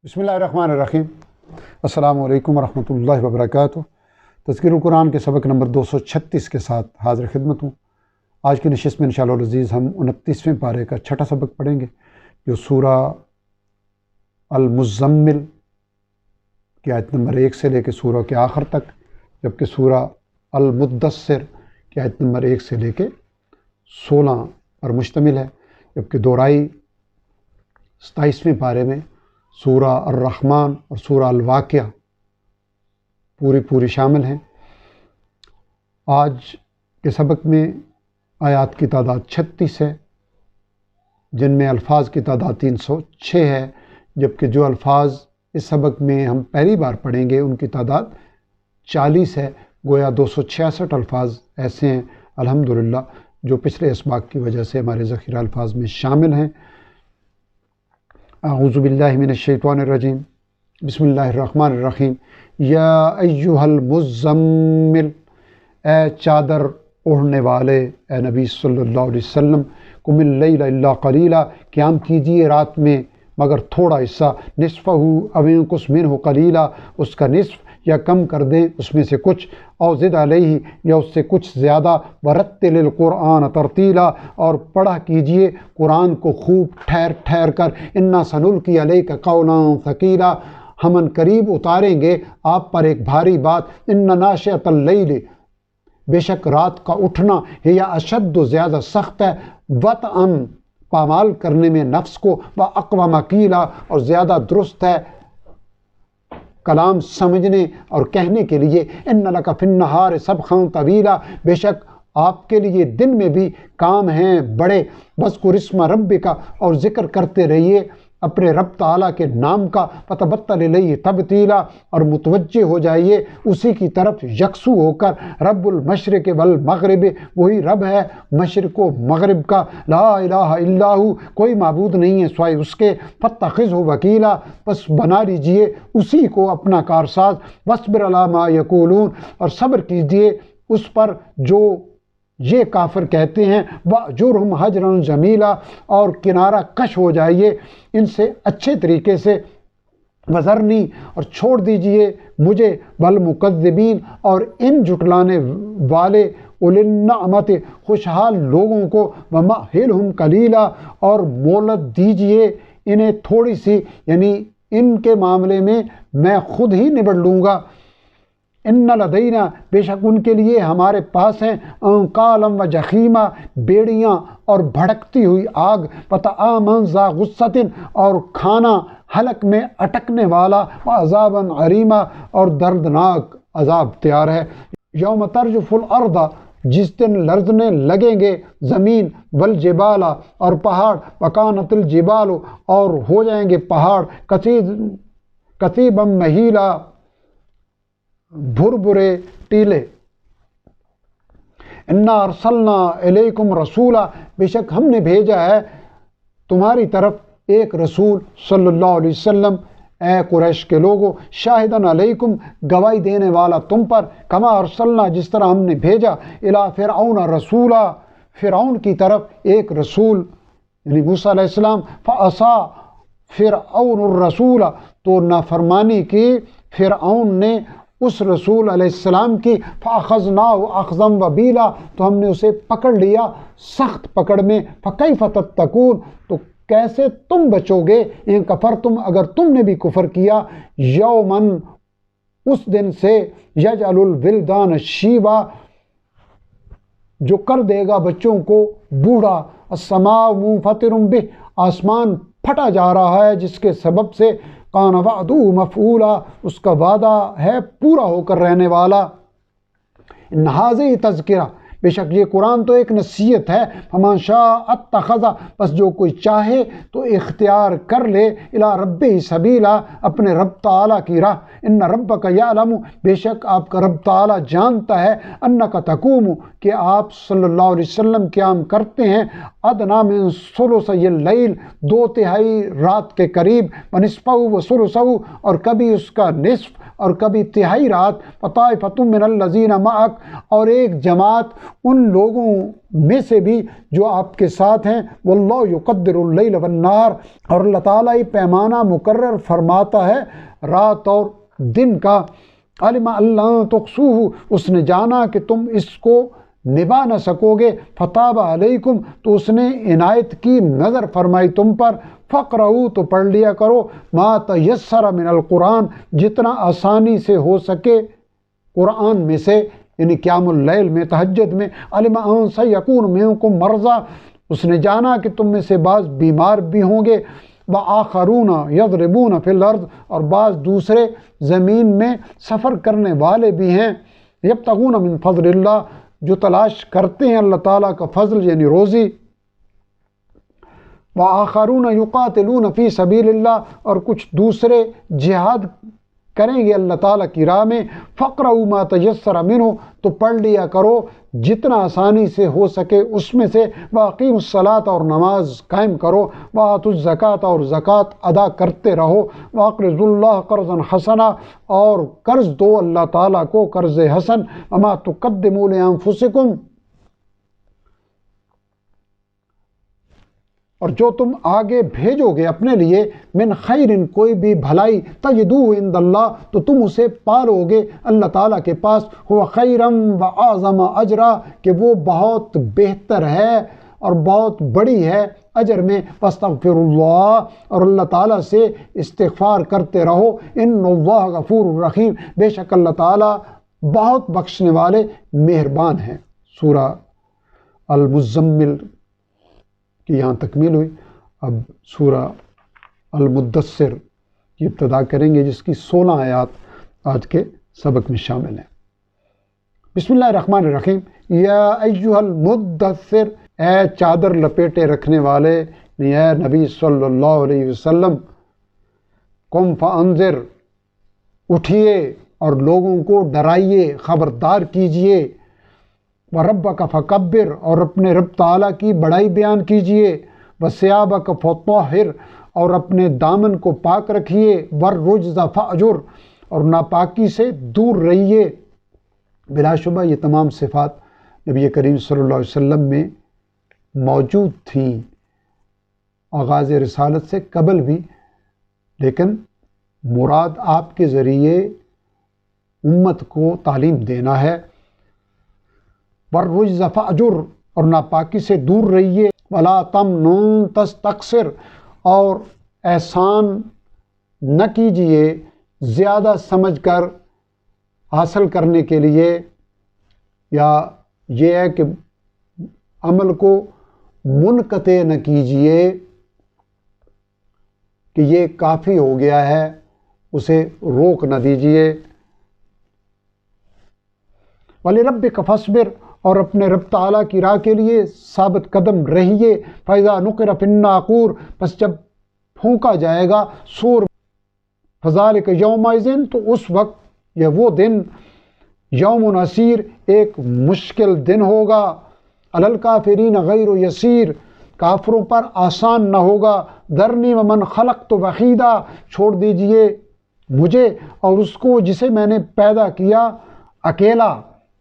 بسم اللہ الرحمن الرحیم۔ السلام علیکم ورحمۃ اللہ وبرکاتہ۔ تذکیر القرآن کے سبق نمبر 236 کے ساتھ حاضر خدمت ہوں۔ آج کی نشست میں انشاءاللہ العزیز ہم 29ویں پارے کا چھٹا سبق پڑھیں گے، جو سورہ المزمل کی آیت نمبر 1 سے لے کے سورہ کے آخر تک، جبکہ سورہ المدثر کی آیت نمبر 1 سے لے کے 16 پر مشتمل ہے، جبکہ دورائی 27ویں پارے میں سورہ الرحمن اور سورہ الواقعہ پوری شامل ہیں۔ آج کے سبق میں آیات کی تعداد 36 ہے، جن میں الفاظ کی تعداد 306 ہے، جبکہ جو الفاظ اس سبق میں ہم پہلی بار پڑھیں گے ان کی تعداد 40 ہے۔ گویا 266 الفاظ ایسے ہیں الحمدللہ جو پچھلے اسباق کی وجہ سے ہمارے ذخیرہ الفاظ میں شامل ہیں۔ اعوذ باللہ من الشیطان الرجیم، بسم اللہ الرحمن الرحیم۔ یا ایہا المزمل، اے چادر اوڑھنے والے، اے نبی صلی اللہ علیہ وسلم، قم اللیل الا قلیلا، قیام کیجیے رات میں مگر تھوڑا حصہ، نصفہ او انقص منہ قلیلا، اس کا نصف یا کم کر دیں اس میں سے کچھ، او زد علیہ یا اس سے کچھ زیادہ، ورتل القرآن ترتیلا، اور پڑھا کیجئے قرآن کو خوب ٹھہر ٹھہر کر، انا سنلقی علیک قولا ثقیلا، ہم ان قریب اتاریں گے آپ پر ایک بھاری بات، ان ناشئۃ اللیل، بے شک رات کا اٹھنا، یا اشد زیادہ سخت ہے، وطئن پامال کرنے میں نفس کو، واقوم قیلا اور زیادہ درست ہے کلام سمجھنے اور کہنے کے لیے، ان لک فی النہار سبحا طویلا، بے شک آپ کے لیے دن میں بھی کام ہیں بڑے، وذکر اسم ربک، اور ذکر کرتے رہیے اپنے رب تعالیٰ کے نام کا، فتبتل الیہ تبتیلا، اور متوجہ ہو جائیے اسی کی طرف یکسو ہو کر، رب المشرق والمغرب، وہی رب ہے مشرق و مغرب کا، لا الہ الا ہو، کوئی معبود نہیں ہے سوائے اس کے، فاتخذہ وکیلا، بس بنا لیجئے اسی کو اپنا کارساز، واصبر علی ما یقولون، اور صبر کیجئے اس پر جو یہ کافر کہتے ہیں، وَأْجُرْهُمْ حَجْرًا جَمِيلًا، اور کنارہ کش ہو جائیے ان سے اچھے طریقے سے، وَذَرْنِي، اور چھوڑ دیجئے مجھے، وَالْمُكَذِّبِينَ، اور ان جھٹلانے والے، اُولِي النَّعْمَةِ، خوشحال لوگوں کو، وَمَهِّلْهُمْ قَلِيلًا، اور مہلت دیجئے انہیں تھوڑی سی، یعنی ان کے معاملے میں خود ہی نبڑ لوں گا، ان لدینا، بے شک ان کے لیے ہمارے پاس ہیں، انقالم و جحیمہ، بیڑیاں اور بھڑکتی ہوئی آگ، وطعاما ذا غصۃ، اور کھانا حلق میں اٹکنے والا، وعذابا علیما، اور دردناک عذاب تیار ہے، یوم ترجف الارض، جس دن لرزنے لگیں گے زمین، والجبال، اور پہاڑ، وکانت الجبال، اور ہو جائیں گے پہاڑ، کثیبا مہیلا، بھرے ٹیلے، انا ارسلنا الیکم رسولا، بے شک ہم نے بھیجا ہے تمہاری طرف ایک رسول صلی اللہ علیہ وسلم، اے قریش کے لوگوں، شاہدن علیکم، گواہی دینے والا تم پر، کما ارسلنا، جس طرح ہم نے بھیجا، الی فرعون رسولا، فرعون کی طرف ایک رسول یعنی موسیٰ علیہ السلام، فعصا فرعون الرسول، تو نافرمانی کی فرعون نے اس رسول علیہ السلام کی، فَأَخَذْنَاهُ أَخْذًا وَبِيلًا، تو ہم نے اسے پکڑ لیا سخت پکڑ میں، فَكَيْفَ تَتَّقُونَ، تو کیسے تم بچو گے، ان کفرتم، اگر تم نے بھی کفر کیا، یومن، اس دن سے، یجعل الولدان شیبا، جو کر دے گا بچوں کو بوڑھا، السماء منفطر بہ، آسمان پھٹا جا رہا ہے جس کے سبب سے، کان وعدہ مفعولا، اس کا وعدہ ہے پورا ہو کر رہنے والا، ان ھذہ تذکرہ، بے شک یہ قرآن تو ایک نصیحت ہے، فمن شاء اتخذ، بس جو کوئی چاہے تو اختیار کر لے، الی ربہ سبیلا، اپنے رب تعالیٰ کی راہ، ان ربک یعلم، بے شک آپ کا رب تعالیٰ جانتا ہے، انک تقوم، کہ آپ صلی اللہ علیہ وسلم قیام کرتے ہیں، ادنی من ثلثی اللیل، 2/3 رات کے قریب، ونصفہ وثلثہ، اور کبھی اس کا نصف اور کبھی تہائی رات، وطائفۃ من الذین معک، اور ایک جماعت ان لوگوں میں سے بھی جو آپ کے ساتھ ہیں، واللہ یقدر اللیل والنہار، اور اللہ تعالیٰ ہی پیمانہ مقرر فرماتا ہے رات اور دن کا۔ علم اللہ تقصوہ، اس نے جانا کہ تم اس کو نبھا نہ سکو گے، فتاب علیکم، تو اس نے عنایت کی، نظر فرمائی تم پر، فقرؤ، تو پڑھ لیا کرو، ما تیسر من القرآن، جتنا آسانی سے ہو سکے قرآن میں سے، یعنی قیام اللیل میں، تہجد میں۔ علم ان سیکون منکم مرضی، اس نے جانا کہ تم میں سے بعض بیمار بھی ہوں گے، وآخرون یضربون فی الارض، اور بعض دوسرے زمین میں سفر کرنے والے بھی ہیں، یبتغون من فضل اللہ، جو تلاش کرتے ہیں اللہ تعالیٰ کا فضل یعنی روزی، وآخرون یقاتلون فی سبیل اللہ، اور کچھ دوسرے جہاد کریں گے اللہ تعالیٰ کی راہ میں۔ فقرؤ ما تیسر منہ، تو پڑھ لیا کرو جتنا آسانی سے ہو سکے اس میں سے، واقیموا الصلاۃ، اور نماز قائم کرو، وآتوا الزکوٰۃ، اور زکوٰۃ ادا کرتے رہو، واقرضوا اللہ قرضا حسنا، اور قرض دو اللہ تعالیٰ کو قرض حسن، وما تقدموا لانفسکم، اور جو تم آگے بھیجو گے اپنے لیے، من خیر، کوئی بھی بھلائی، تجدوہ عند اللہ، تو تم اسے پالو گے اللہ تعالیٰ کے پاس، ہوا خیرا واعظم اجرا، کہ وہ بہت بہتر ہے اور بہت بڑی ہے اجر میں، واستغفر اللہ، اور اللہ تعالیٰ سے استغفار کرتے رہو، ان اللہ غفور رحیم، بے شک اللہ تعالیٰ بہت بخشنے والے مہربان ہیں۔ سورہ المزمل کی یہاں تکمیل ہوئی۔ اب سورہ المدثر کی ابتدا کریں گے، جس کی 16 آیات آج کے سبق میں شامل ہیں۔ بسم اللہ الرحمن الرحیم۔ یا ایہا المدثر، اے چادر لپیٹے رکھنے والے، اے نبی صلی اللہ علیہ وسلم، قم فانذر، اٹھیے اور لوگوں کو ڈرائیے، خبردار کیجئے، وَرَبَّكَ فَكَبِّرْ، اور اپنے رب تعالیٰ کی بڑائی بیان کیجئے، وَثِيَابَكَ فَطَهِّرْ، اور اپنے دامن کو پاک رکھیے، وَالرُّجْزَ فَأْجُرْ، اور ناپاکی سے دور رہیے۔ بلا شبہ یہ تمام صفات نبی کریم صلی اللہ علیہ وسلم میں موجود تھیں آغاز رسالت سے قبل بھی، لیکن مراد آپ کے ذریعے امت کو تعلیم دینا ہے۔ وَالرُّجْزَ فَأْجُرْ، اور ناپاکی سے دور رہیے، وَلَا تَمْنُن تَسْتَكْثِرْ، اور احسان نہ کیجئے زیادہ سمجھ کر حاصل کرنے کے لیے، یا یہ ہے کہ عمل کو منقطع نہ کیجئے کہ یہ کافی ہو گیا ہے، اسے روک نہ دیجئے۔ وَلِرَبِّكَ فَاصْبِرْ، اور اپنے رب تعالیٰ کی راہ کے لیے ثابت قدم رہیے۔ فَإِذَا نُقِرَ فِي النَّاقُورِ، پس جب پھونکا جائے گا سور، فَذَلِكَ يَوْمَئِذٍ، تو اس وقت یا وہ دن، یوم عسیر، ایک مشکل دن ہوگا، عَلَى الْكَافِرِينَ غَيْرُ يَسِيرٍ، کافروں پر آسان نہ ہوگا۔ ذَرْنِي وَمَنْ خَلَقْتُ وَحِيدًا، چھوڑ دیجئے مجھے اور اس کو جسے میں نے پیدا کیا اکیلا۔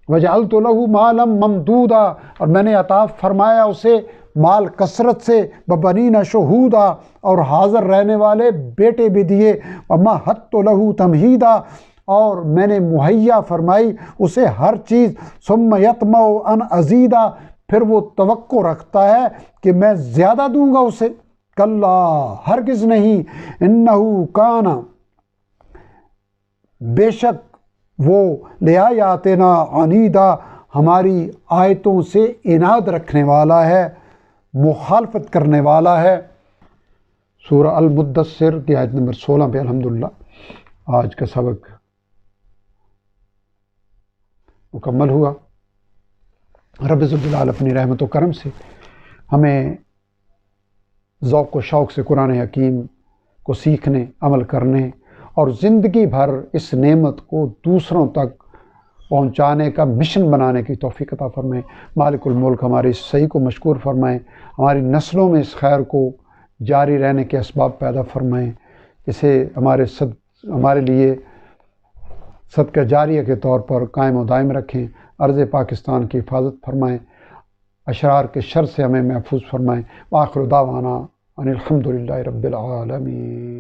وَجَعَلْتُ لَهُ مَالًا مَمْدُودًا، اور میں نے عطا فرمایا اسے مال کثرت سے، وَبَنِينَ شُهُودًا، اور حاضر رہنے والے بیٹے بھی دیے، وَمَهَّدتُّ لَهُ تَمْهِيدًا، اور میں نے مہیا فرمائی اسے ہر چیز، ثُمَّ يَطْمَعُ أَنْ أَزِيدَ، پھر وہ توقع رکھتا ہے کہ میں زیادہ دوں گا اسے۔ کَلَّا، ہرگز نہیں، إِنَّهُ كَانَ، بے شک وہ، لِآیاتِنَا عَنِیدًا، ہماری آیتوں سے عناد رکھنے والا ہے، مخالفت کرنے والا ہے۔ سورہ المدثر کی آیت نمبر 16 پہ الحمدللہ آج کا سبق مکمل ہوا۔ رب ذوالجلال اپنی رحمت و کرم سے ہمیں ذوق و شوق سے قرآن حکیم کو سیکھنے، عمل کرنے اور زندگی بھر اس نعمت کو دوسروں تک پہنچانے کا مشن بنانے کی توفیق عطا فرمائیں۔ مالک الملک ہمارے اس صحیح کو مشکور فرمائیں، ہماری نسلوں میں اس خیر کو جاری رہنے کے اسباب پیدا فرمائیں، اسے ہمارے لیے صدقہ جاریہ کے طور پر قائم و دائم رکھیں۔ عرض پاکستان کی حفاظت فرمائیں، اشرار کے شر سے ہمیں محفوظ فرمائیں۔ وآخر دعوانا ان الحمد للہ رب العالمین۔